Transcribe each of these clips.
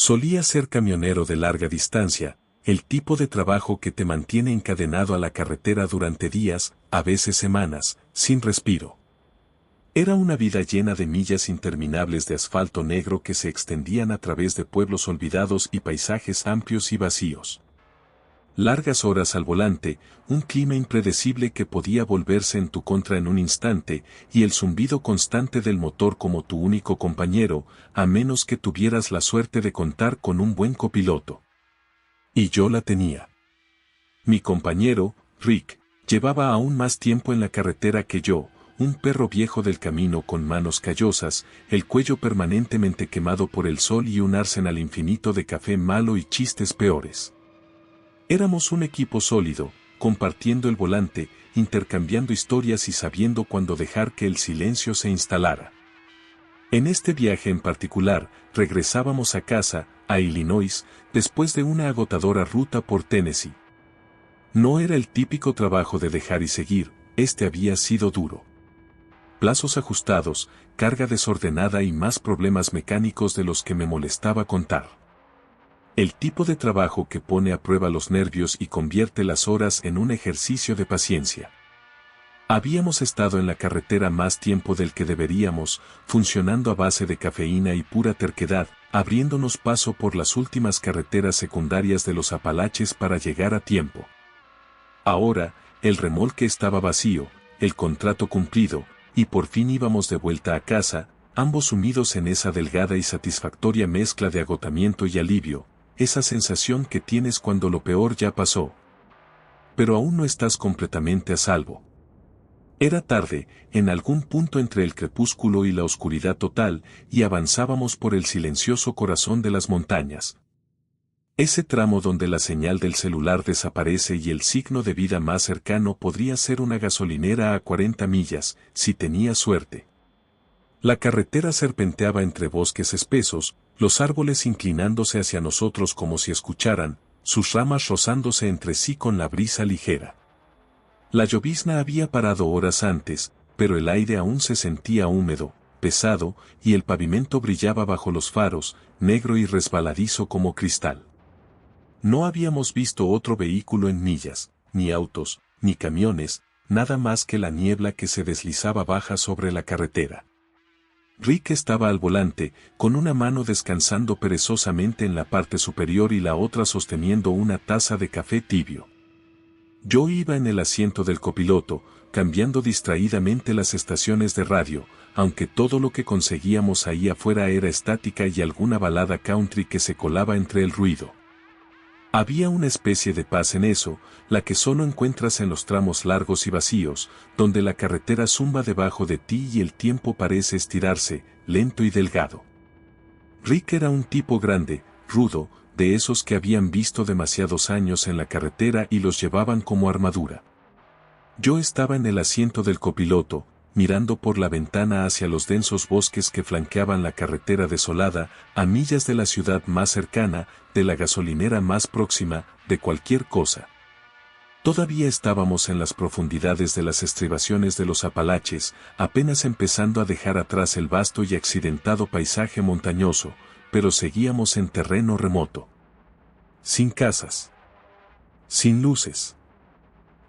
Solía ser camionero de larga distancia, el tipo de trabajo que te mantiene encadenado a la carretera durante días, a veces semanas, sin respiro. Era una vida llena de millas interminables de asfalto negro que se extendían a través de pueblos olvidados y paisajes amplios y vacíos. Largas horas al volante, un clima impredecible que podía volverse en tu contra en un instante, y el zumbido constante del motor como tu único compañero, a menos que tuvieras la suerte de contar con un buen copiloto. Y yo la tenía. Mi compañero, Rick, llevaba aún más tiempo en la carretera que yo, un perro viejo del camino con manos callosas, el cuello permanentemente quemado por el sol y un arsenal infinito de café malo y chistes peores. Éramos un equipo sólido, compartiendo el volante, intercambiando historias y sabiendo cuándo dejar que el silencio se instalara. En este viaje en particular, regresábamos a casa, a Illinois, después de una agotadora ruta por Tennessee. No era el típico trabajo de dejar y seguir, este había sido duro. Plazos ajustados, carga desordenada y más problemas mecánicos de los que me molestaba contar. El tipo de trabajo que pone a prueba los nervios y convierte las horas en un ejercicio de paciencia. Habíamos estado en la carretera más tiempo del que deberíamos, funcionando a base de cafeína y pura terquedad, abriéndonos paso por las últimas carreteras secundarias de los Apalaches para llegar a tiempo. Ahora, el remolque estaba vacío, el contrato cumplido, y por fin íbamos de vuelta a casa, ambos sumidos en esa delgada y satisfactoria mezcla de agotamiento y alivio, esa sensación que tienes cuando lo peor ya pasó. Pero aún no estás completamente a salvo. Era tarde, en algún punto entre el crepúsculo y la oscuridad total, y avanzábamos por el silencioso corazón de las montañas. Ese tramo donde la señal del celular desaparece y el signo de vida más cercano podría ser una gasolinera a 40 millas, si tenía suerte. La carretera serpenteaba entre bosques espesos, los árboles inclinándose hacia nosotros como si escucharan, sus ramas rozándose entre sí con la brisa ligera. La llovizna había parado horas antes, pero el aire aún se sentía húmedo, pesado, y el pavimento brillaba bajo los faros, negro y resbaladizo como cristal. No habíamos visto otro vehículo en millas, ni autos, ni camiones, nada más que la niebla que se deslizaba baja sobre la carretera. Rick estaba al volante, con una mano descansando perezosamente en la parte superior y la otra sosteniendo una taza de café tibio. Yo iba en el asiento del copiloto, cambiando distraídamente las estaciones de radio, aunque todo lo que conseguíamos ahí afuera era estática y alguna balada country que se colaba entre el ruido. Había una especie de paz en eso, la que solo encuentras en los tramos largos y vacíos, donde la carretera zumba debajo de ti y el tiempo parece estirarse, lento y delgado. Rick era un tipo grande, rudo, de esos que habían visto demasiados años en la carretera y los llevaban como armadura. Yo estaba en el asiento del copiloto, mirando por la ventana hacia los densos bosques que flanqueaban la carretera desolada, a millas de la ciudad más cercana, de la gasolinera más próxima, de cualquier cosa. Todavía estábamos en las profundidades de las estribaciones de los Apalaches, apenas empezando a dejar atrás el vasto y accidentado paisaje montañoso, pero seguíamos en terreno remoto. Sin casas. Sin luces.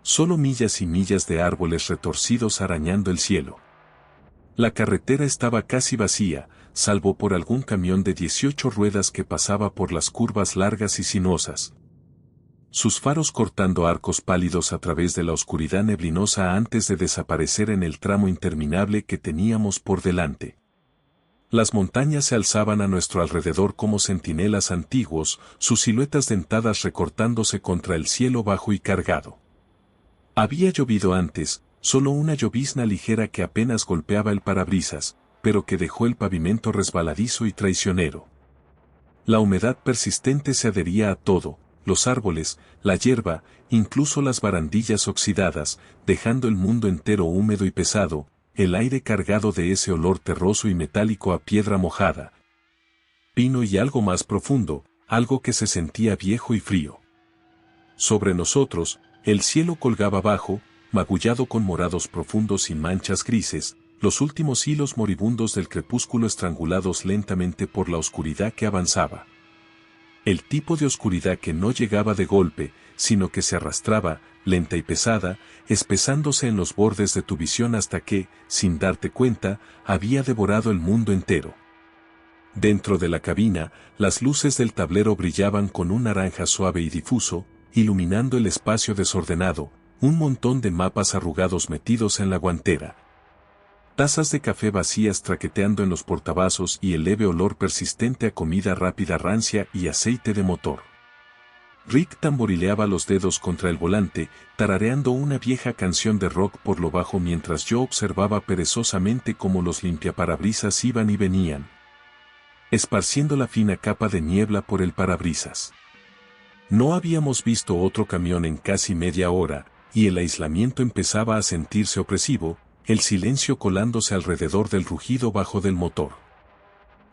Solo millas y millas de árboles retorcidos arañando el cielo. La carretera estaba casi vacía, salvo por algún camión de 18 ruedas que pasaba por las curvas largas y sinuosas. Sus faros cortando arcos pálidos a través de la oscuridad neblinosa antes de desaparecer en el tramo interminable que teníamos por delante. Las montañas se alzaban a nuestro alrededor como centinelas antiguos, sus siluetas dentadas recortándose contra el cielo bajo y cargado. Había llovido antes, solo una llovizna ligera que apenas golpeaba el parabrisas, pero que dejó el pavimento resbaladizo y traicionero. La humedad persistente se adhería a todo, los árboles, la hierba, incluso las barandillas oxidadas, dejando el mundo entero húmedo y pesado, el aire cargado de ese olor terroso y metálico a piedra mojada. Pino y algo más profundo, algo que se sentía viejo y frío. Sobre nosotros, el cielo colgaba bajo, magullado con morados profundos y manchas grises, los últimos hilos moribundos del crepúsculo estrangulados lentamente por la oscuridad que avanzaba. El tipo de oscuridad que no llegaba de golpe, sino que se arrastraba, lenta y pesada, espesándose en los bordes de tu visión hasta que, sin darte cuenta, había devorado el mundo entero. Dentro de la cabina, las luces del tablero brillaban con un naranja suave y difuso, iluminando el espacio desordenado, un montón de mapas arrugados metidos en la guantera. Tazas de café vacías traqueteando en los portavasos y el leve olor persistente a comida rápida rancia y aceite de motor. Rick tamborileaba los dedos contra el volante, tarareando una vieja canción de rock por lo bajo mientras yo observaba perezosamente cómo los limpiaparabrisas iban y venían, esparciendo la fina capa de niebla por el parabrisas. No habíamos visto otro camión en casi media hora, y el aislamiento empezaba a sentirse opresivo, el silencio colándose alrededor del rugido bajo del motor.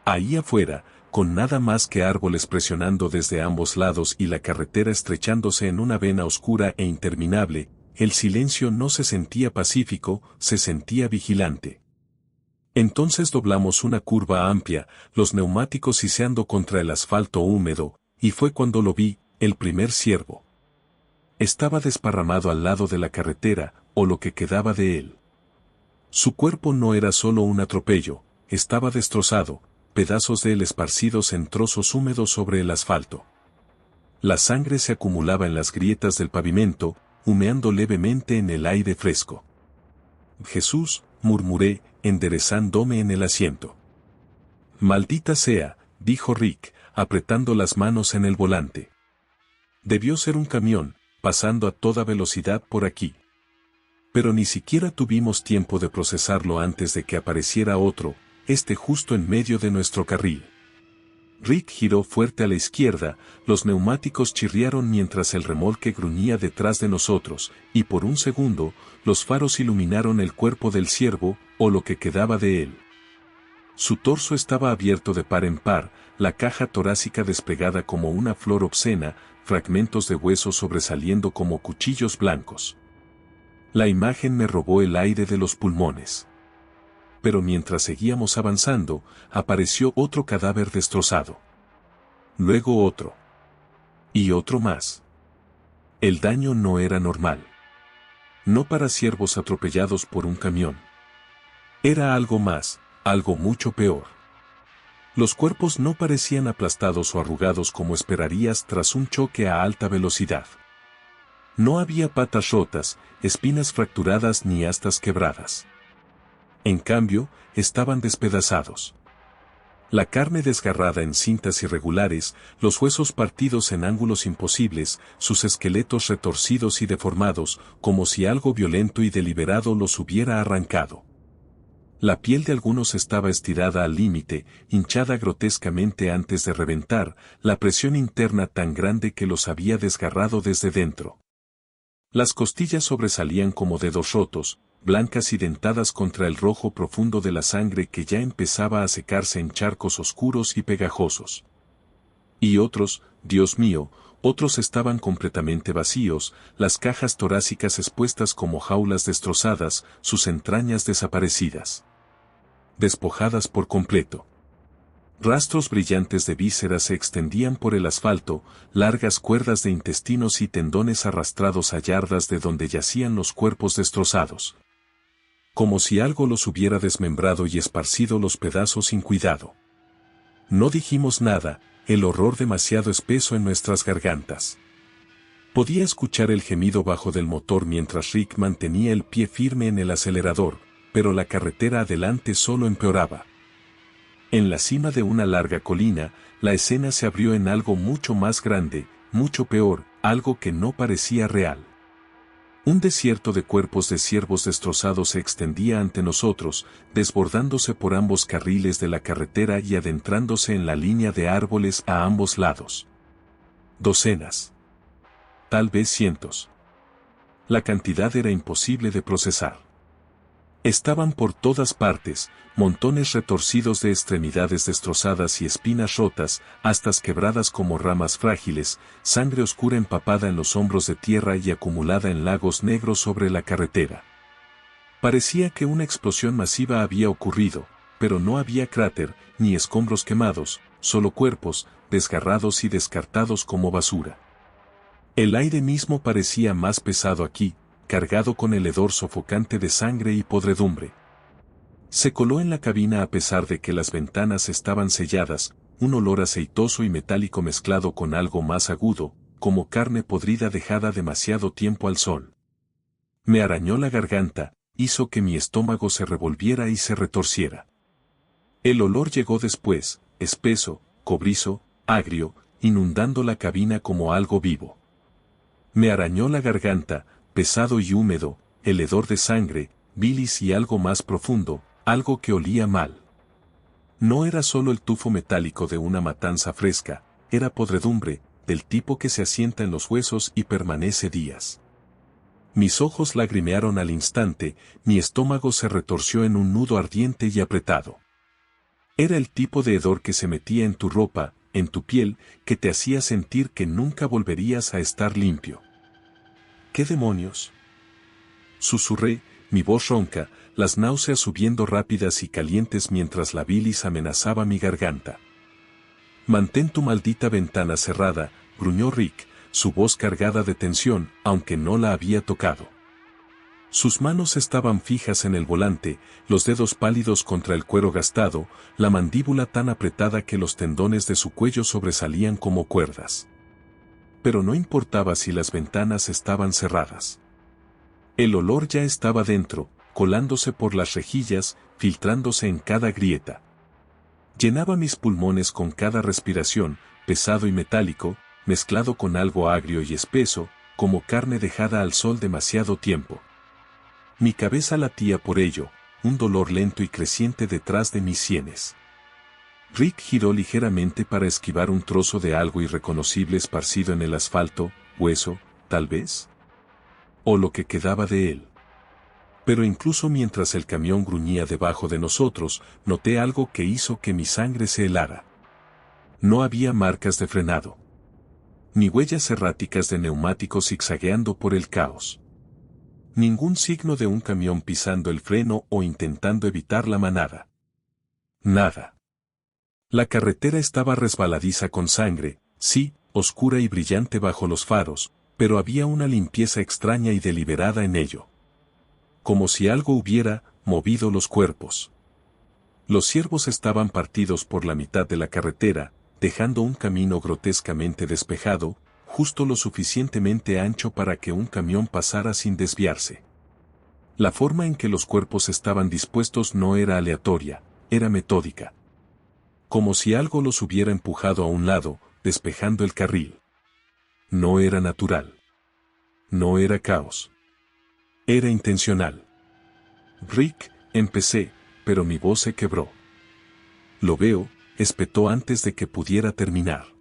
Ahí afuera, con nada más que árboles presionando desde ambos lados y la carretera estrechándose en una vena oscura e interminable, el silencio no se sentía pacífico, se sentía vigilante. Entonces doblamos una curva amplia, los neumáticos siseando contra el asfalto húmedo, y fue cuando lo vi, el primer ciervo. Estaba desparramado al lado de la carretera, o lo que quedaba de él. Su cuerpo no era solo un atropello, estaba destrozado, pedazos de él esparcidos en trozos húmedos sobre el asfalto. La sangre se acumulaba en las grietas del pavimento, humeando levemente en el aire fresco. Jesús, murmuré, enderezándome en el asiento. Maldita sea, dijo Rick, apretando las manos en el volante. Debió ser un camión, pasando a toda velocidad por aquí. Pero ni siquiera tuvimos tiempo de procesarlo antes de que apareciera otro, justo en medio de nuestro carril. Rick giró fuerte a la izquierda, los neumáticos chirriaron mientras el remolque gruñía detrás de nosotros, y por un segundo, los faros iluminaron el cuerpo del ciervo, o lo que quedaba de él. Su torso estaba abierto de par en par, la caja torácica despegada como una flor obscena, fragmentos de hueso sobresaliendo como cuchillos blancos. La imagen me robó el aire de los pulmones. Pero mientras seguíamos avanzando, apareció otro cadáver destrozado. Luego otro. Y otro más. El daño no era normal. No para ciervos atropellados por un camión. Era algo más, algo mucho peor. Los cuerpos no parecían aplastados o arrugados como esperarías tras un choque a alta velocidad. No había patas rotas, espinas fracturadas ni astas quebradas. En cambio, estaban despedazados. La carne desgarrada en cintas irregulares, los huesos partidos en ángulos imposibles, sus esqueletos retorcidos y deformados, como si algo violento y deliberado los hubiera arrancado. La piel de algunos estaba estirada al límite, hinchada grotescamente antes de reventar, la presión interna tan grande que los había desgarrado desde dentro. Las costillas sobresalían como dedos rotos, blancas y dentadas contra el rojo profundo de la sangre que ya empezaba a secarse en charcos oscuros y pegajosos. Y otros, Dios mío, otros estaban completamente vacíos, las cajas torácicas expuestas como jaulas destrozadas, sus entrañas desaparecidas. Despojadas por completo. Rastros brillantes de vísceras se extendían por el asfalto, largas cuerdas de intestinos y tendones arrastrados a yardas de donde yacían los cuerpos destrozados. Como si algo los hubiera desmembrado y esparcido los pedazos sin cuidado. No dijimos nada, el horror demasiado espeso en nuestras gargantas. Podía escuchar el gemido bajo del motor mientras Rick mantenía el pie firme en el acelerador, pero la carretera adelante solo empeoraba. En la cima de una larga colina, la escena se abrió en algo mucho más grande, mucho peor, algo que no parecía real. Un desierto de cuerpos de ciervos destrozados se extendía ante nosotros, desbordándose por ambos carriles de la carretera y adentrándose en la línea de árboles a ambos lados. Docenas. Tal vez cientos. La cantidad era imposible de procesar. Estaban por todas partes, montones retorcidos de extremidades destrozadas y espinas rotas, astas quebradas como ramas frágiles, sangre oscura empapada en los hombros de tierra y acumulada en lagos negros sobre la carretera. Parecía que una explosión masiva había ocurrido, pero no había cráter, ni escombros quemados, solo cuerpos, desgarrados y descartados como basura. El aire mismo parecía más pesado aquí, cargado con el hedor sofocante de sangre y podredumbre. Se coló en la cabina a pesar de que las ventanas estaban selladas, un olor aceitoso y metálico mezclado con algo más agudo, como carne podrida dejada demasiado tiempo al sol. Me arañó la garganta, hizo que mi estómago se revolviera y se retorciera. El olor llegó después, espeso, cobrizo, agrio, inundando la cabina como algo vivo. Me arañó la garganta, pesado y húmedo, el hedor de sangre, bilis y algo más profundo, algo que olía mal. No era solo el tufo metálico de una matanza fresca, era podredumbre, del tipo que se asienta en los huesos y permanece días. Mis ojos lagrimearon al instante, mi estómago se retorció en un nudo ardiente y apretado. Era el tipo de hedor que se metía en tu ropa, en tu piel, que te hacía sentir que nunca volverías a estar limpio. ¿Qué demonios? Susurré, mi voz ronca, las náuseas subiendo rápidas y calientes mientras la bilis amenazaba mi garganta. Mantén tu maldita ventana cerrada, gruñó Rick, su voz cargada de tensión, aunque no la había tocado. Sus manos estaban fijas en el volante, los dedos pálidos contra el cuero gastado, la mandíbula tan apretada que los tendones de su cuello sobresalían como cuerdas. Pero no importaba si las ventanas estaban cerradas. El olor ya estaba dentro, colándose por las rejillas, filtrándose en cada grieta. Llenaba mis pulmones con cada respiración, pesado y metálico, mezclado con algo agrio y espeso, como carne dejada al sol demasiado tiempo. Mi cabeza latía por ello, un dolor lento y creciente detrás de mis sienes. Rick giró ligeramente para esquivar un trozo de algo irreconocible esparcido en el asfalto, hueso, tal vez. O lo que quedaba de él. Pero incluso mientras el camión gruñía debajo de nosotros, noté algo que hizo que mi sangre se helara. No había marcas de frenado. Ni huellas erráticas de neumáticos zigzagueando por el caos. Ningún signo de un camión pisando el freno o intentando evitar la manada. Nada. La carretera estaba resbaladiza con sangre, sí, oscura y brillante bajo los faros, pero había una limpieza extraña y deliberada en ello. Como si algo hubiera movido los cuerpos. Los ciervos estaban partidos por la mitad de la carretera, dejando un camino grotescamente despejado, justo lo suficientemente ancho para que un camión pasara sin desviarse. La forma en que los cuerpos estaban dispuestos no era aleatoria, era metódica. Como si algo los hubiera empujado a un lado, despejando el carril. No era natural. No era caos. Era intencional. Rick, empecé, pero mi voz se quebró. Lo veo, espetó antes de que pudiera terminar.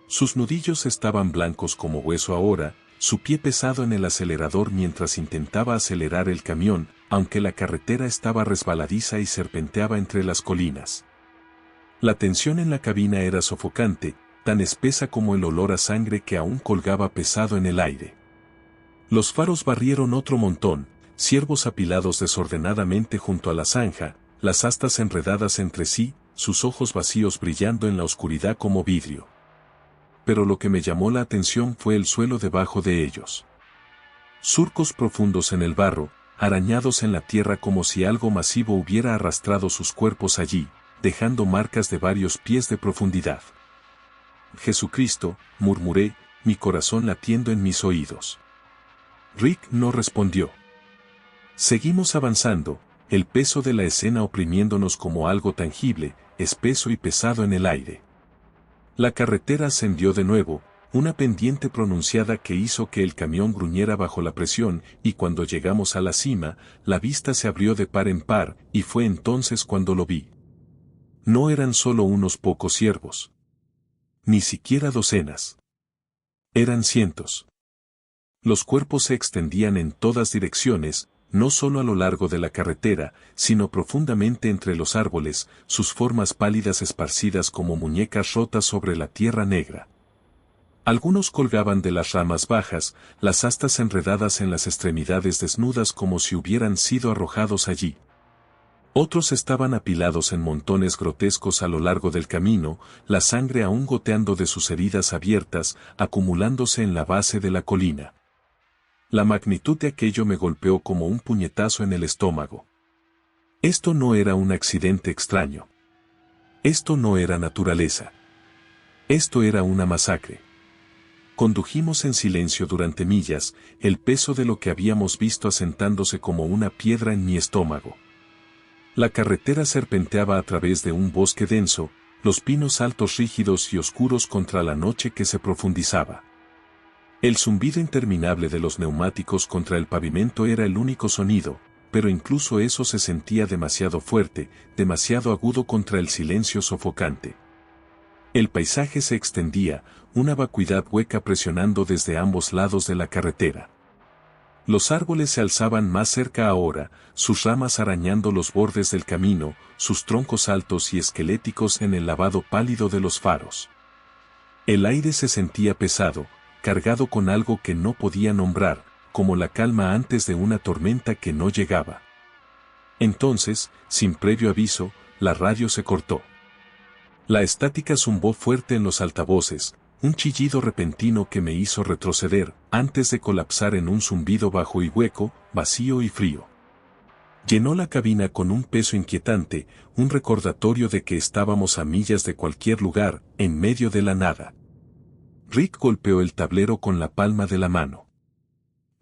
Sus nudillos estaban blancos como hueso ahora, su pie pesado en el acelerador mientras intentaba acelerar el camión, aunque la carretera estaba resbaladiza y serpenteaba entre las colinas. La tensión en la cabina era sofocante, tan espesa como el olor a sangre que aún colgaba pesado en el aire. Los faros barrieron otro montón, ciervos apilados desordenadamente junto a la zanja, las astas enredadas entre sí, sus ojos vacíos brillando en la oscuridad como vidrio. Pero lo que me llamó la atención fue el suelo debajo de ellos. Surcos profundos en el barro, arañados en la tierra como si algo masivo hubiera arrastrado sus cuerpos allí, dejando marcas de varios pies de profundidad. Jesucristo, murmuré, mi corazón latiendo en mis oídos. Rick no respondió. Seguimos avanzando, el peso de la escena oprimiéndonos como algo tangible, espeso y pesado en el aire. La carretera ascendió de nuevo, una pendiente pronunciada que hizo que el camión gruñera bajo la presión, y cuando llegamos a la cima, la vista se abrió de par en par, y fue entonces cuando lo vi. No eran solo unos pocos ciervos. Ni siquiera docenas. Eran cientos. Los cuerpos se extendían en todas direcciones, no solo a lo largo de la carretera, sino profundamente entre los árboles, sus formas pálidas esparcidas como muñecas rotas sobre la tierra negra. Algunos colgaban de las ramas bajas, las astas enredadas en las extremidades desnudas como si hubieran sido arrojados allí. Otros estaban apilados en montones grotescos a lo largo del camino, la sangre aún goteando de sus heridas abiertas, acumulándose en la base de la colina. La magnitud de aquello me golpeó como un puñetazo en el estómago. Esto no era un accidente extraño. Esto no era naturaleza. Esto era una masacre. Condujimos en silencio durante millas, el peso de lo que habíamos visto asentándose como una piedra en mi estómago. La carretera serpenteaba a través de un bosque denso, los pinos altos rígidos y oscuros contra la noche que se profundizaba. El zumbido interminable de los neumáticos contra el pavimento era el único sonido, pero incluso eso se sentía demasiado fuerte, demasiado agudo contra el silencio sofocante. El paisaje se extendía, una vacuidad hueca presionando desde ambos lados de la carretera. Los árboles se alzaban más cerca ahora, sus ramas arañando los bordes del camino, sus troncos altos y esqueléticos en el lavado pálido de los faros. El aire se sentía pesado, cargado con algo que no podía nombrar, como la calma antes de una tormenta que no llegaba. Entonces, sin previo aviso, la radio se cortó. La estática zumbó fuerte en los altavoces, un chillido repentino que me hizo retroceder, antes de colapsar en un zumbido bajo y hueco, vacío y frío. Llenó la cabina con un peso inquietante, un recordatorio de que estábamos a millas de cualquier lugar, en medio de la nada. Rick golpeó el tablero con la palma de la mano.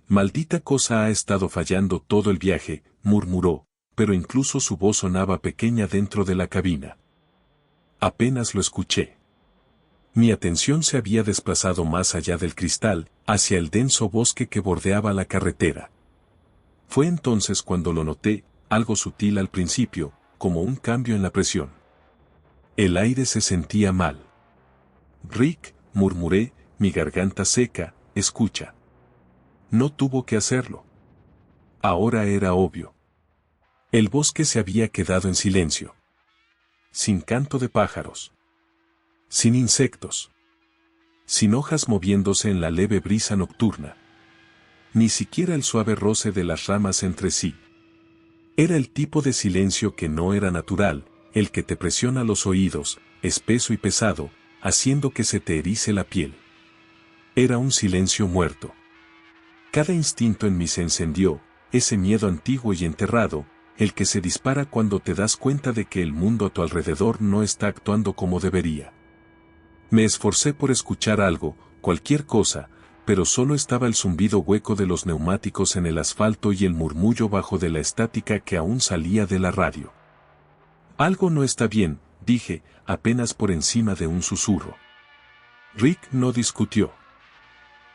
«Maldita cosa ha estado fallando todo el viaje», murmuró, pero incluso su voz sonaba pequeña dentro de la cabina. Apenas lo escuché. Mi atención se había desplazado más allá del cristal, hacia el denso bosque que bordeaba la carretera. Fue entonces cuando lo noté, algo sutil al principio, como un cambio en la presión. El aire se sentía mal. «Rick», murmuré, mi garganta seca, «escucha». No tuvo que hacerlo. Ahora era obvio. El bosque se había quedado en silencio. Sin canto de pájaros. Sin insectos. Sin hojas moviéndose en la leve brisa nocturna. Ni siquiera el suave roce de las ramas entre sí. Era el tipo de silencio que no era natural, el que te presiona los oídos, espeso y pesado, haciendo que se te erice la piel. Era un silencio muerto. Cada instinto en mí se encendió, ese miedo antiguo y enterrado, el que se dispara cuando te das cuenta de que el mundo a tu alrededor no está actuando como debería. Me esforcé por escuchar algo, cualquier cosa, pero solo estaba el zumbido hueco de los neumáticos en el asfalto y el murmullo bajo de la estática que aún salía de la radio. Algo no está bien, dije, apenas por encima de un susurro. Rick no discutió.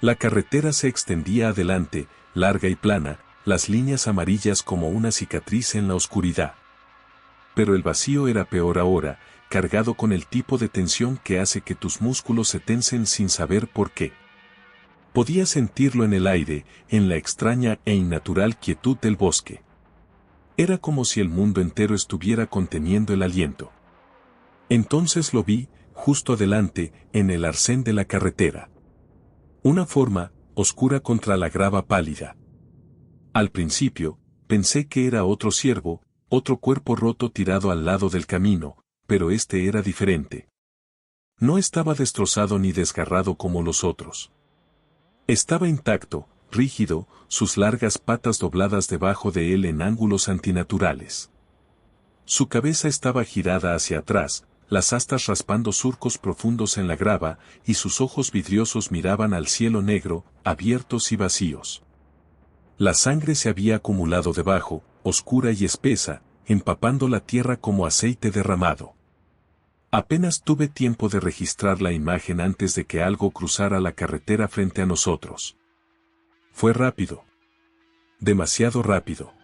La carretera se extendía adelante, larga y plana, las líneas amarillas como una cicatriz en la oscuridad. Pero el vacío era peor ahora, cargado con el tipo de tensión que hace que tus músculos se tensen sin saber por qué. Podía sentirlo en el aire, en la extraña e innatural quietud del bosque. Era como si el mundo entero estuviera conteniendo el aliento. Entonces lo vi, justo adelante, en el arcén de la carretera. Una forma, oscura contra la grava pálida. Al principio, pensé que era otro ciervo, otro cuerpo roto tirado al lado del camino, pero este era diferente. No estaba destrozado ni desgarrado como los otros. Estaba intacto, rígido, sus largas patas dobladas debajo de él en ángulos antinaturales. Su cabeza estaba girada hacia atrás, las astas raspando surcos profundos en la grava, y sus ojos vidriosos miraban al cielo negro, abiertos y vacíos. La sangre se había acumulado debajo, oscura y espesa, empapando la tierra como aceite derramado. Apenas tuve tiempo de registrar la imagen antes de que algo cruzara la carretera frente a nosotros. Fue rápido. Demasiado rápido.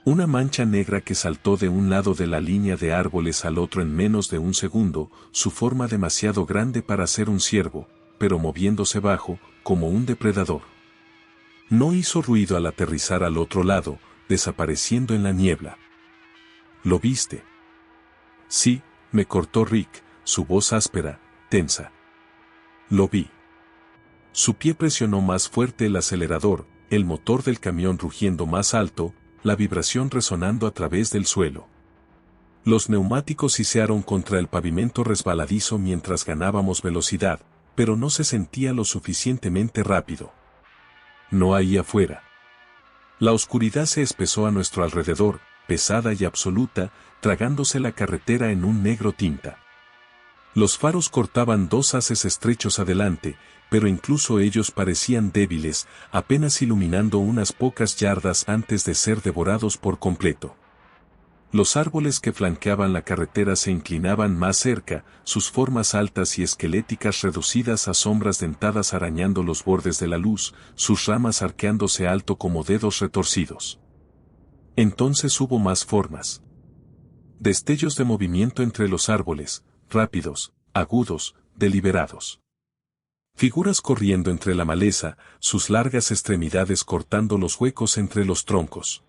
Una mancha negra que saltó de un lado de la línea de árboles al otro en menos de un segundo, su forma demasiado grande para ser un ciervo, pero moviéndose bajo, como un depredador. No hizo ruido al aterrizar al otro lado, desapareciendo en la niebla. ¿Lo viste? Sí, me cortó Rick, su voz áspera, tensa. Lo vi. Su pie presionó más fuerte el acelerador, el motor del camión rugiendo más alto, la vibración resonando a través del suelo. Los neumáticos sisearon contra el pavimento resbaladizo mientras ganábamos velocidad, pero no se sentía lo suficientemente rápido. No ahí afuera. La oscuridad se espesó a nuestro alrededor, pesada y absoluta, tragándose la carretera en un negro tinta. Los faros cortaban dos haces estrechos adelante, pero incluso ellos parecían débiles, apenas iluminando unas pocas yardas antes de ser devorados por completo. Los árboles que flanqueaban la carretera se inclinaban más cerca, sus formas altas y esqueléticas reducidas a sombras dentadas arañando los bordes de la luz, sus ramas arqueándose alto como dedos retorcidos. Entonces hubo más formas. Destellos de movimiento entre los árboles, rápidos, agudos, deliberados. Figuras corriendo entre la maleza, sus largas extremidades cortando los huecos entre los troncos.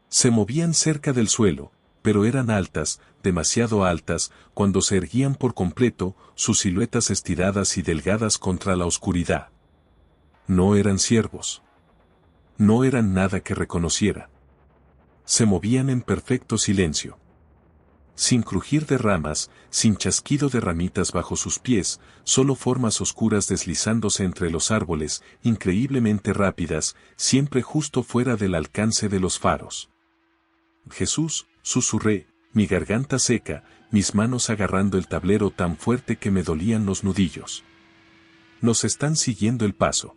Se movían cerca del suelo, pero eran altas, demasiado altas, cuando se erguían por completo, sus siluetas estiradas y delgadas contra la oscuridad. No eran ciervos. No eran nada que reconociera. Se movían en perfecto silencio. Sin crujir de ramas, sin chasquido de ramitas bajo sus pies, solo formas oscuras deslizándose entre los árboles, increíblemente rápidas, siempre justo fuera del alcance de los faros. Jesús, susurré, mi garganta seca, mis manos agarrando el tablero tan fuerte que me dolían los nudillos. Nos están siguiendo el paso.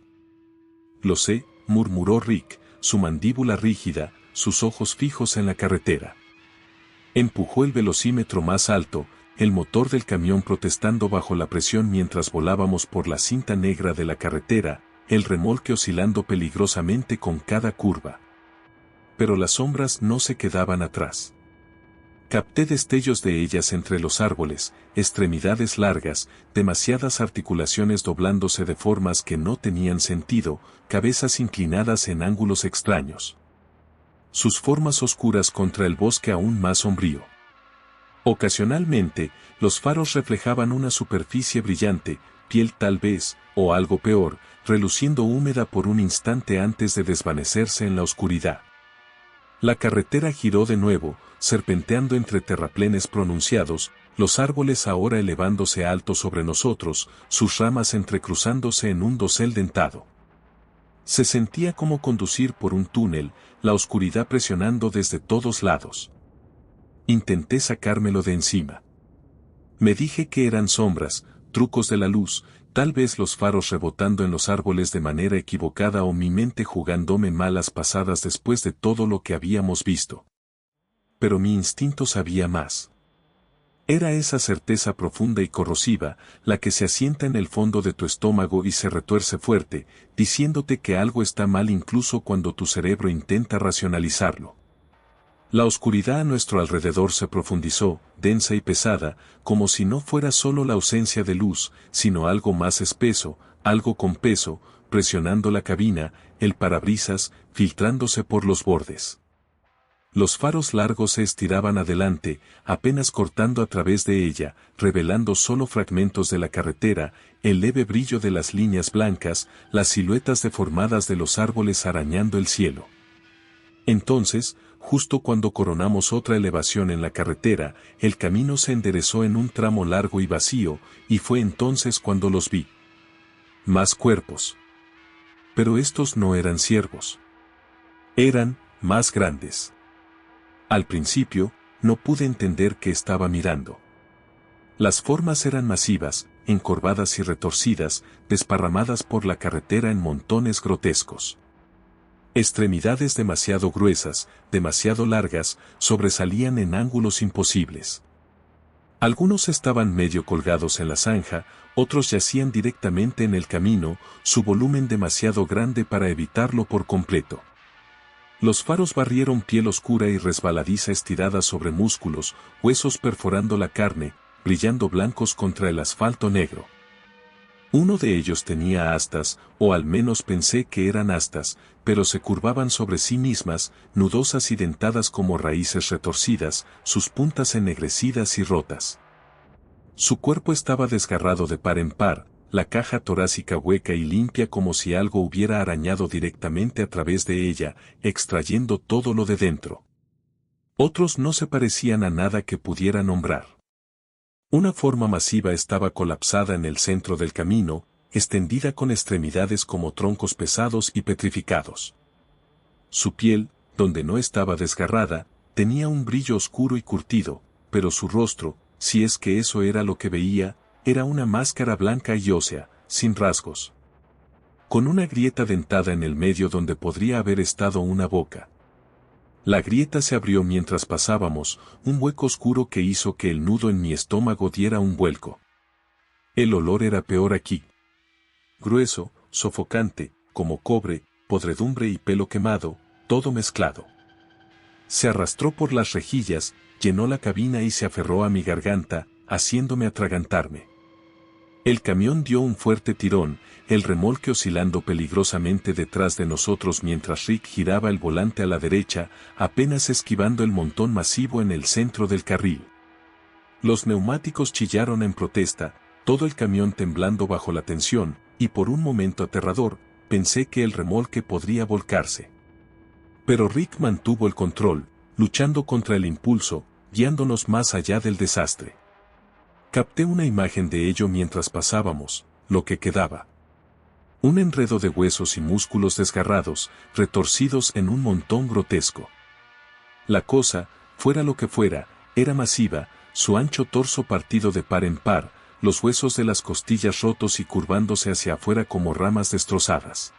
Lo sé, murmuró Rick, su mandíbula rígida, sus ojos fijos en la carretera. Empujó el velocímetro más alto, el motor del camión protestando bajo la presión mientras volábamos por la cinta negra de la carretera, el remolque oscilando peligrosamente con cada curva. Pero las sombras no se quedaban atrás. Capté destellos de ellas entre los árboles, extremidades largas, demasiadas articulaciones doblándose de formas que no tenían sentido, cabezas inclinadas en ángulos extraños. Sus formas oscuras contra el bosque aún más sombrío. Ocasionalmente, los faros reflejaban una superficie brillante, piel tal vez, o algo peor, reluciendo húmeda por un instante antes de desvanecerse en la oscuridad. La carretera giró de nuevo, serpenteando entre terraplenes pronunciados, los árboles ahora elevándose alto sobre nosotros, sus ramas entrecruzándose en un dosel dentado. Se sentía como conducir por un túnel, la oscuridad presionando desde todos lados. Intenté sacármelo de encima. Me dije que eran sombras, trucos de la luz, tal vez los faros rebotando en los árboles de manera equivocada o mi mente jugándome malas pasadas después de todo lo que habíamos visto. Pero mi instinto sabía más. Era esa certeza profunda y corrosiva, la que se asienta en el fondo de tu estómago y se retuerce fuerte, diciéndote que algo está mal incluso cuando tu cerebro intenta racionalizarlo. La oscuridad a nuestro alrededor se profundizó, densa y pesada, como si no fuera solo la ausencia de luz, sino algo más espeso, algo con peso, presionando la cabina, el parabrisas, filtrándose por los bordes. Los faros largos se estiraban adelante, apenas cortando a través de ella, revelando solo fragmentos de la carretera, el leve brillo de las líneas blancas, las siluetas deformadas de los árboles arañando el cielo. Entonces, justo cuando coronamos otra elevación en la carretera, el camino se enderezó en un tramo largo y vacío, y fue entonces cuando los vi. Más cuerpos. Pero estos no eran ciervos. Eran más grandes. Al principio, no pude entender qué estaba mirando. Las formas eran masivas, encorvadas y retorcidas, desparramadas por la carretera en montones grotescos. Extremidades demasiado gruesas, demasiado largas, sobresalían en ángulos imposibles. Algunos estaban medio colgados en la zanja, otros yacían directamente en el camino, su volumen demasiado grande para evitarlo por completo. Los faros barrieron piel oscura y resbaladiza estirada sobre músculos, huesos perforando la carne, brillando blancos contra el asfalto negro. Uno de ellos tenía astas, o al menos pensé que eran astas, pero se curvaban sobre sí mismas, nudosas y dentadas como raíces retorcidas, sus puntas ennegrecidas y rotas. Su cuerpo estaba desgarrado de par en par, la caja torácica hueca y limpia como si algo hubiera arañado directamente a través de ella, extrayendo todo lo de dentro. Otros no se parecían a nada que pudiera nombrar. Una forma masiva estaba colapsada en el centro del camino, extendida con extremidades como troncos pesados y petrificados. Su piel, donde no estaba desgarrada, tenía un brillo oscuro y curtido, pero su rostro, si es que eso era lo que veía, era una máscara blanca y ósea, sin rasgos. Con una grieta dentada en el medio donde podría haber estado una boca. La grieta se abrió mientras pasábamos, un hueco oscuro que hizo que el nudo en mi estómago diera un vuelco. El olor era peor aquí. Grueso, sofocante, como cobre, podredumbre y pelo quemado, todo mezclado. Se arrastró por las rejillas, llenó la cabina y se aferró a mi garganta, haciéndome atragantarme. El camión dio un fuerte tirón, el remolque oscilando peligrosamente detrás de nosotros mientras Rick giraba el volante a la derecha, apenas esquivando el montón masivo en el centro del carril. Los neumáticos chillaron en protesta, todo el camión temblando bajo la tensión, y por un momento aterrador, pensé que el remolque podría volcarse. Pero Rick mantuvo el control, luchando contra el impulso, guiándonos más allá del desastre. Capté una imagen de ello mientras pasábamos, lo que quedaba. Un enredo de huesos y músculos desgarrados, retorcidos en un montón grotesco. La cosa, fuera lo que fuera, era masiva, su ancho torso partido de par en par, los huesos de las costillas rotos y curvándose hacia afuera como ramas destrozadas.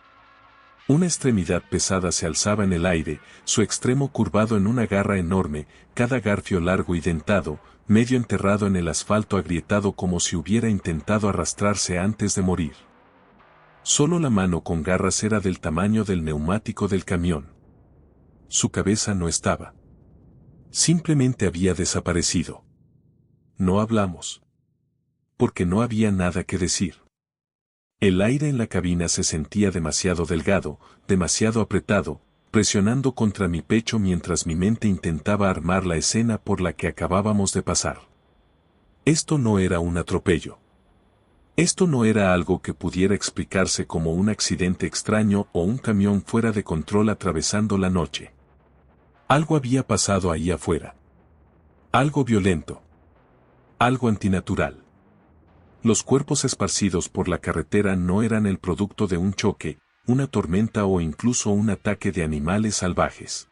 Una extremidad pesada se alzaba en el aire, su extremo curvado en una garra enorme, cada garfio largo y dentado, medio enterrado en el asfalto agrietado como si hubiera intentado arrastrarse antes de morir. Solo la mano con garras era del tamaño del neumático del camión. Su cabeza no estaba. Simplemente había desaparecido. No hablamos. Porque no había nada que decir. El aire en la cabina se sentía demasiado delgado, demasiado apretado, presionando contra mi pecho mientras mi mente intentaba armar la escena por la que acabábamos de pasar. Esto no era un atropello. Esto no era algo que pudiera explicarse como un accidente extraño o un camión fuera de control atravesando la noche. Algo había pasado ahí afuera. Algo violento. Algo antinatural. Los cuerpos esparcidos por la carretera no eran el producto de un choque, una tormenta o incluso un ataque de animales salvajes.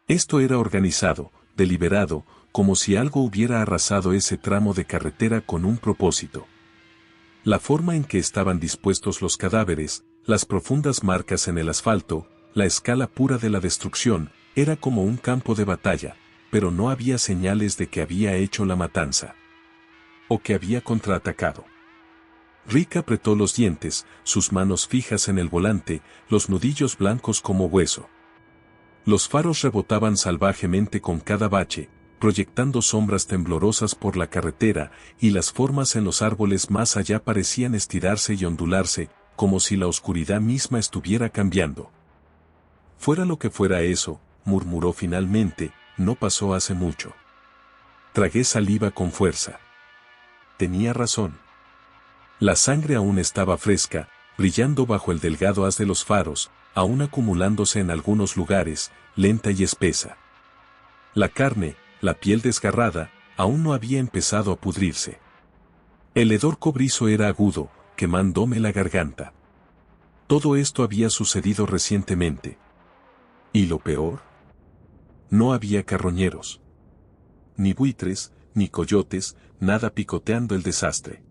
Esto era organizado, deliberado, como si algo hubiera arrasado ese tramo de carretera con un propósito. La forma en que estaban dispuestos los cadáveres, las profundas marcas en el asfalto, la escala pura de la destrucción, era como un campo de batalla, pero no había señales de que había hecho la matanza. O que había contraatacado. Rick apretó los dientes, sus manos fijas en el volante, los nudillos blancos como hueso. Los faros rebotaban salvajemente con cada bache, proyectando sombras temblorosas por la carretera, y las formas en los árboles más allá parecían estirarse y ondularse, como si la oscuridad misma estuviera cambiando. Fuera lo que fuera eso, murmuró finalmente, no pasó hace mucho. Tragué saliva con fuerza. Tenía razón. La sangre aún estaba fresca, brillando bajo el delgado haz de los faros, aún acumulándose en algunos lugares, lenta y espesa. La carne, la piel desgarrada, aún no había empezado a pudrirse. El hedor cobrizo era agudo, quemándome la garganta. Todo esto había sucedido recientemente. ¿Y lo peor? No había carroñeros. Ni buitres, ni coyotes, nada picoteando el desastre.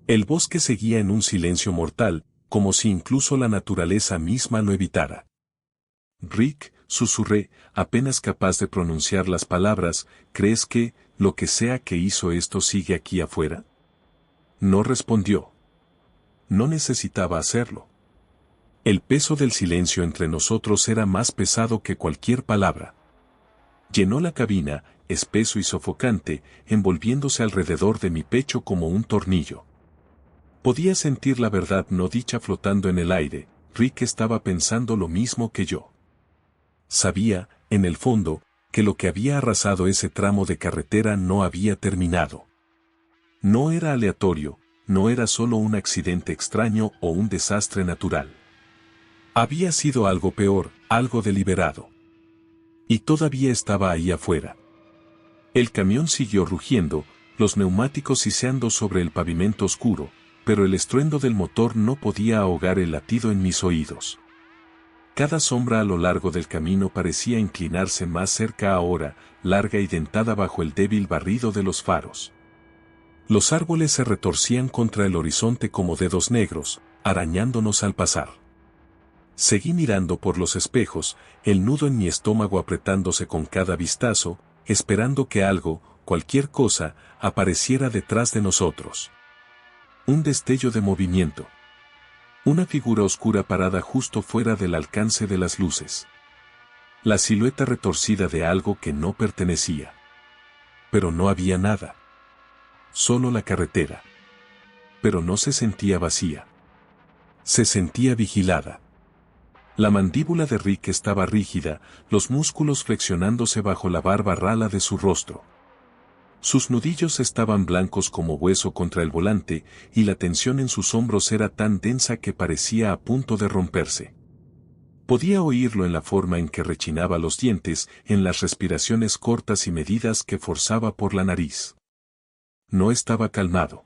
El bosque seguía en un silencio mortal, como si incluso la naturaleza misma lo evitara. Rick, susurré, apenas capaz de pronunciar las palabras, ¿crees que, lo que sea que hizo esto sigue aquí afuera? No respondió. No necesitaba hacerlo. El peso del silencio entre nosotros era más pesado que cualquier palabra. Llenó la cabina, espeso y sofocante, envolviéndose alrededor de mi pecho como un tornillo. Podía sentir la verdad no dicha flotando en el aire. Rick estaba pensando lo mismo que yo. Sabía, en el fondo, que lo que había arrasado ese tramo de carretera no había terminado. No era aleatorio, no era solo un accidente extraño o un desastre natural. Había sido algo peor, algo deliberado. Y todavía estaba ahí afuera. El camión siguió rugiendo, los neumáticos siseando sobre el pavimento oscuro, pero el estruendo del motor no podía ahogar el latido en mis oídos. Cada sombra a lo largo del camino parecía inclinarse más cerca ahora, larga y dentada bajo el débil barrido de los faros. Los árboles se retorcían contra el horizonte como dedos negros, arañándonos al pasar. Seguí mirando por los espejos, el nudo en mi estómago apretándose con cada vistazo, esperando que algo, cualquier cosa, apareciera detrás de nosotros. Un destello de movimiento. Una figura oscura parada justo fuera del alcance de las luces. La silueta retorcida de algo que no pertenecía. Pero no había nada. Solo la carretera. Pero no se sentía vacía. Se sentía vigilada. La mandíbula de Rick estaba rígida, los músculos flexionándose bajo la barba rala de su rostro. Sus nudillos estaban blancos como hueso contra el volante, y la tensión en sus hombros era tan densa que parecía a punto de romperse. Podía oírlo en la forma en que rechinaba los dientes, en las respiraciones cortas y medidas que forzaba por la nariz. No estaba calmado.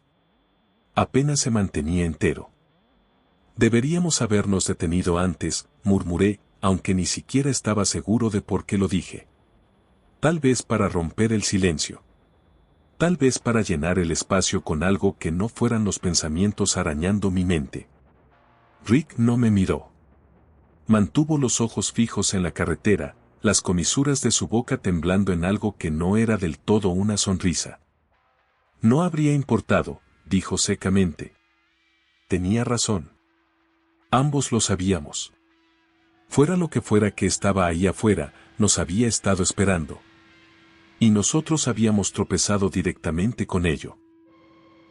Apenas se mantenía entero. Deberíamos habernos detenido antes, murmuré, aunque ni siquiera estaba seguro de por qué lo dije. Tal vez para romper el silencio. Tal vez para llenar el espacio con algo que no fueran los pensamientos arañando mi mente. Rick no me miró. Mantuvo los ojos fijos en la carretera, las comisuras de su boca temblando en algo que no era del todo una sonrisa. No habría importado, dijo secamente. Tenía razón. Ambos lo sabíamos. Fuera lo que fuera que estaba ahí afuera, nos había estado esperando. Y nosotros habíamos tropezado directamente con ello.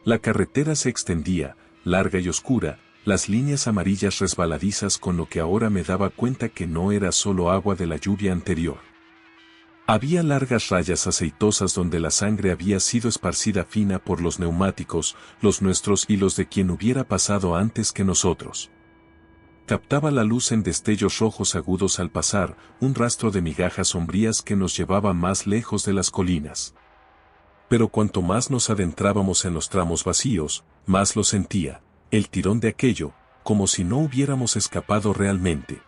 La carretera se extendía, larga y oscura, las líneas amarillas resbaladizas con lo que ahora me daba cuenta que no era solo agua de la lluvia anterior. Había largas rayas aceitosas donde la sangre había sido esparcida fina por los neumáticos, los nuestros y los de quien hubiera pasado antes que nosotros. Captaba la luz en destellos rojos agudos al pasar, un rastro de migajas sombrías que nos llevaba más lejos de las colinas. Pero cuanto más nos adentrábamos en los tramos vacíos, más lo sentía, el tirón de aquello, como si no hubiéramos escapado realmente.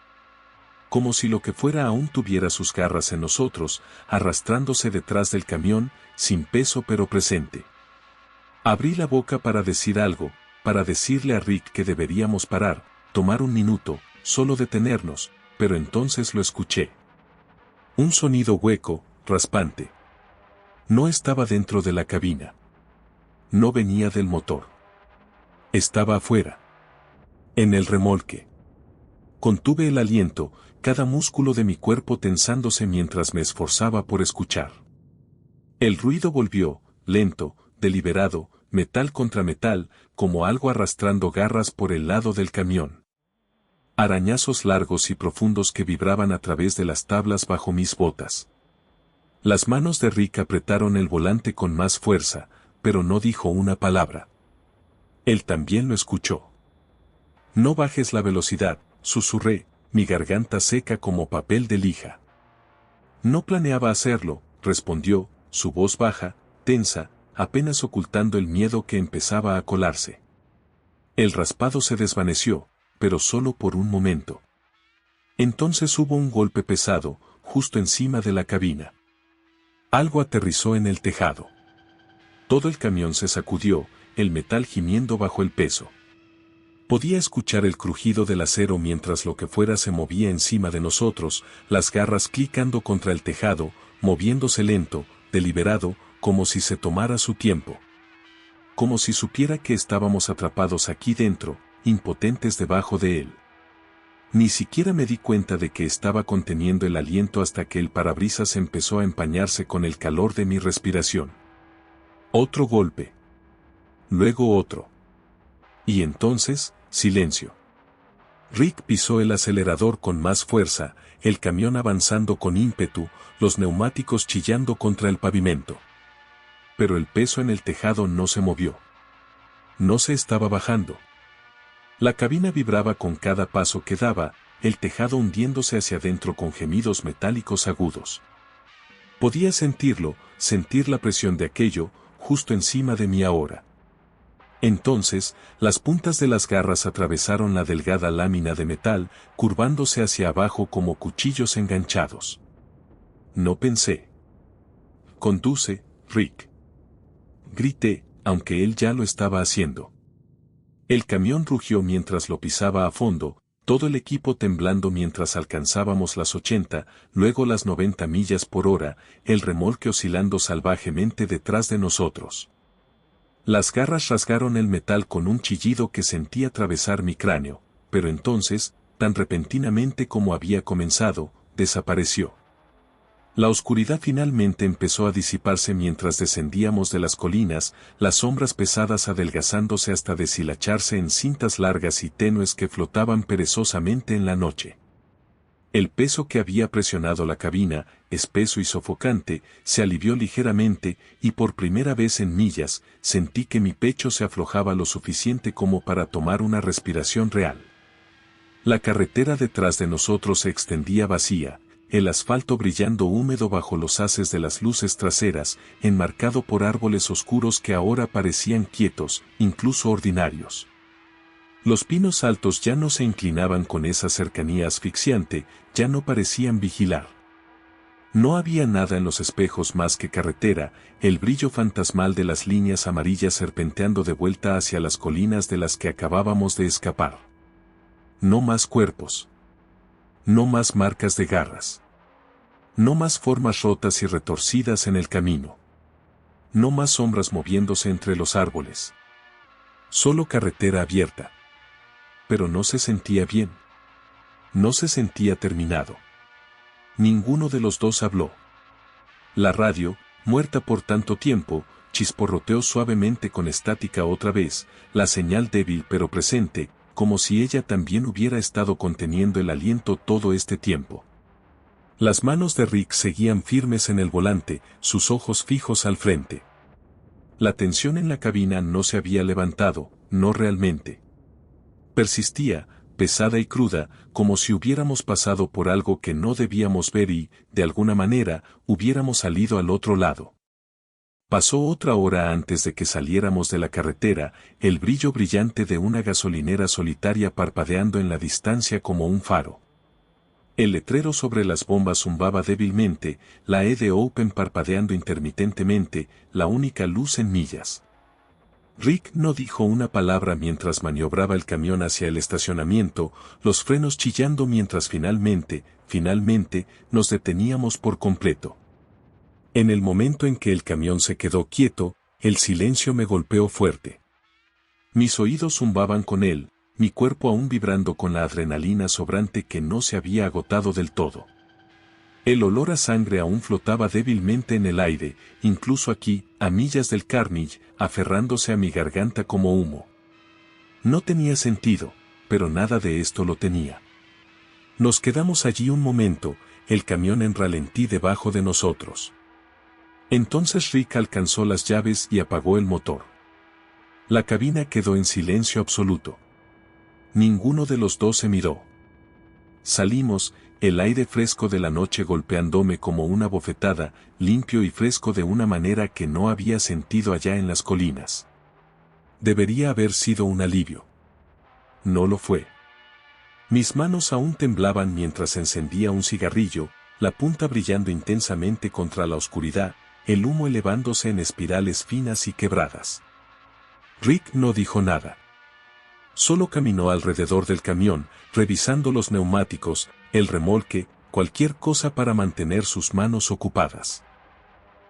Como si lo que fuera aún tuviera sus garras en nosotros, arrastrándose detrás del camión, sin peso pero presente. Abrí la boca para decir algo, para decirle a Rick que deberíamos parar, tomar un minuto, solo detenernos, pero entonces lo escuché. Un sonido hueco, raspante. No estaba dentro de la cabina. No venía del motor. Estaba afuera. En el remolque. Contuve el aliento, cada músculo de mi cuerpo tensándose mientras me esforzaba por escuchar. El ruido volvió, lento, deliberado, metal contra metal, como algo arrastrando garras por el lado del camión. Arañazos largos y profundos que vibraban a través de las tablas bajo mis botas. Las manos de Rick apretaron el volante con más fuerza, pero no dijo una palabra. Él también lo escuchó. No bajes la velocidad, susurré, mi garganta seca como papel de lija. No planeaba hacerlo, respondió, su voz baja, tensa, apenas ocultando el miedo que empezaba a colarse. El raspado se desvaneció, pero solo por un momento. Entonces hubo un golpe pesado, justo encima de la cabina. Algo aterrizó en el tejado. Todo el camión se sacudió, el metal gimiendo bajo el peso. Podía escuchar el crujido del acero mientras lo que fuera se movía encima de nosotros, las garras clicando contra el tejado, moviéndose lento, deliberado, como si se tomara su tiempo. Como si supiera que estábamos atrapados aquí dentro, impotentes debajo de él. Ni siquiera me di cuenta de que estaba conteniendo el aliento hasta que el parabrisas empezó a empañarse con el calor de mi respiración. Otro golpe. Luego otro. Y entonces, silencio. Rick pisó el acelerador con más fuerza, el camión avanzando con ímpetu, los neumáticos chillando contra el pavimento. Pero el peso en el tejado no se movió. No se estaba bajando. La cabina vibraba con cada paso que daba, el tejado hundiéndose hacia adentro con gemidos metálicos agudos. Podía sentirlo, sentir la presión de aquello, justo encima de mí ahora. Entonces, las puntas de las garras atravesaron la delgada lámina de metal, curvándose hacia abajo como cuchillos enganchados. No pensé. «Conduce, Rick», grité, aunque él ya lo estaba haciendo. El camión rugió mientras lo pisaba a fondo, todo el equipo temblando mientras alcanzábamos las 80, luego las 90 millas por hora, el remolque oscilando salvajemente detrás de nosotros. Las garras rasgaron el metal con un chillido que sentí atravesar mi cráneo, pero entonces, tan repentinamente como había comenzado, desapareció. La oscuridad finalmente empezó a disiparse mientras descendíamos de las colinas, las sombras pesadas adelgazándose hasta deshilacharse en cintas largas y tenues que flotaban perezosamente en la noche. El peso que había presionado la cabina, espeso y sofocante, se alivió ligeramente, y por primera vez en millas, sentí que mi pecho se aflojaba lo suficiente como para tomar una respiración real. La carretera detrás de nosotros se extendía vacía, el asfalto brillando húmedo bajo los haces de las luces traseras, enmarcado por árboles oscuros que ahora parecían quietos, incluso ordinarios. Los pinos altos ya no se inclinaban con esa cercanía asfixiante, ya no parecían vigilar. No había nada en los espejos más que carretera, el brillo fantasmal de las líneas amarillas serpenteando de vuelta hacia las colinas de las que acabábamos de escapar. No más cuerpos. No más marcas de garras. No más formas rotas y retorcidas en el camino. No más sombras moviéndose entre los árboles. Solo carretera abierta. Pero no se sentía bien. No se sentía terminado. Ninguno de los dos habló. La radio, muerta por tanto tiempo, chisporroteó suavemente con estática otra vez, la señal débil pero presente, como si ella también hubiera estado conteniendo el aliento todo este tiempo. Las manos de Rick seguían firmes en el volante, sus ojos fijos al frente. La tensión en la cabina no se había levantado, no realmente. Persistía, pesada y cruda, como si hubiéramos pasado por algo que no debíamos ver y, de alguna manera, hubiéramos salido al otro lado. Pasó otra hora antes de que saliéramos de la carretera, el brillo brillante de una gasolinera solitaria parpadeando en la distancia como un faro. El letrero sobre las bombas zumbaba débilmente, la E de Open parpadeando intermitentemente, la única luz en millas. Rick no dijo una palabra mientras maniobraba el camión hacia el estacionamiento, los frenos chillando mientras finalmente, nos deteníamos por completo. En el momento en que el camión se quedó quieto, el silencio me golpeó fuerte. Mis oídos zumbaban con él, mi cuerpo aún vibrando con la adrenalina sobrante que no se había agotado del todo. El olor a sangre aún flotaba débilmente en el aire, incluso aquí, a millas del Carnage, aferrándose a mi garganta como humo. No tenía sentido, pero nada de esto lo tenía. Nos quedamos allí un momento, el camión en ralentí debajo de nosotros. Entonces Rick alcanzó las llaves y apagó el motor. La cabina quedó en silencio absoluto. Ninguno de los dos se miró. Salimos, el aire fresco de la noche golpeándome como una bofetada, limpio y fresco de una manera que no había sentido allá en las colinas. Debería haber sido un alivio. No lo fue. Mis manos aún temblaban mientras encendía un cigarrillo, la punta brillando intensamente contra la oscuridad, el humo elevándose en espirales finas y quebradas. Rick no dijo nada. Solo caminó alrededor del camión, revisando los neumáticos, el remolque, cualquier cosa para mantener sus manos ocupadas.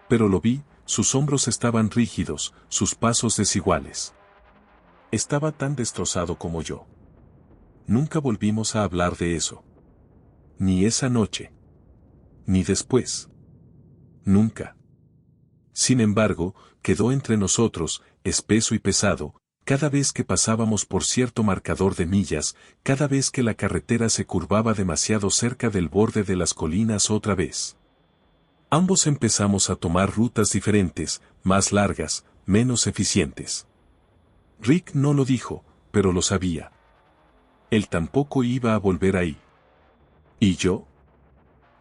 Pero lo vi, sus hombros estaban rígidos, sus pasos desiguales. Estaba tan destrozado como yo. Nunca volvimos a hablar de eso. Ni esa noche. Ni después. Nunca. Sin embargo, quedó entre nosotros, espeso y pesado, cada vez que pasábamos por cierto marcador de millas, cada vez que la carretera se curvaba demasiado cerca del borde de las colinas otra vez. Ambos empezamos a tomar rutas diferentes, más largas, menos eficientes. Rick no lo dijo, pero lo sabía. Él tampoco iba a volver ahí. ¿Y yo?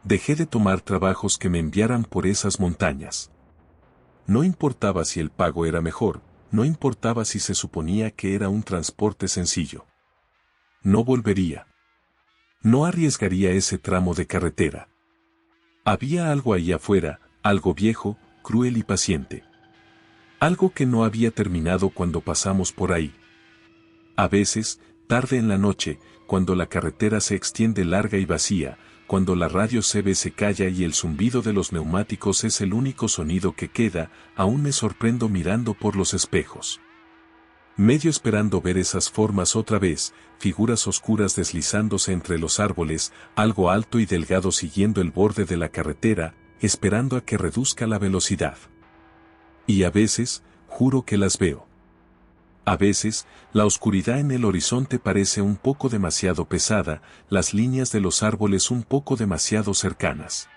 Dejé de tomar trabajos que me enviaran por esas montañas. No importaba si el pago era mejor, no importaba si se suponía que era un transporte sencillo. No volvería. No arriesgaría ese tramo de carretera. Había algo ahí afuera, algo viejo, cruel y paciente. Algo que no había terminado cuando pasamos por ahí. A veces, tarde en la noche, cuando la carretera se extiende larga y vacía, cuando la radio CB se calla y el zumbido de los neumáticos es el único sonido que queda, aún me sorprendo mirando por los espejos. Medio esperando ver esas formas otra vez, figuras oscuras deslizándose entre los árboles, algo alto y delgado siguiendo el borde de la carretera, esperando a que reduzca la velocidad. Y a veces, juro que las veo. A veces, la oscuridad en el horizonte parece un poco demasiado pesada, las líneas de los árboles un poco demasiado cercanas.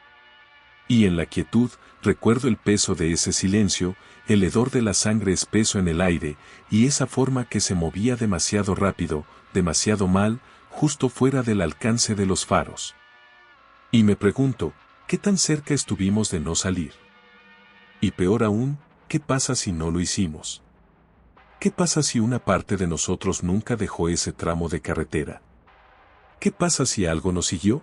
Y en la quietud, recuerdo el peso de ese silencio, el hedor de la sangre espeso en el aire, y esa forma que se movía demasiado rápido, demasiado mal, justo fuera del alcance de los faros. Y me pregunto, ¿qué tan cerca estuvimos de no salir? Y peor aún, ¿qué pasa si no lo hicimos? ¿Qué pasa si una parte de nosotros nunca dejó ese tramo de carretera? ¿Qué pasa si algo nos siguió?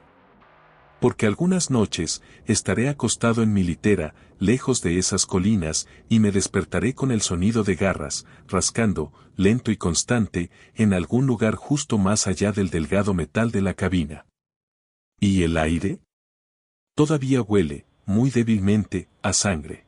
Porque algunas noches estaré acostado en mi litera, lejos de esas colinas, y me despertaré con el sonido de garras, rascando, lento y constante, en algún lugar justo más allá del delgado metal de la cabina. ¿Y el aire? Todavía huele, muy débilmente, a sangre.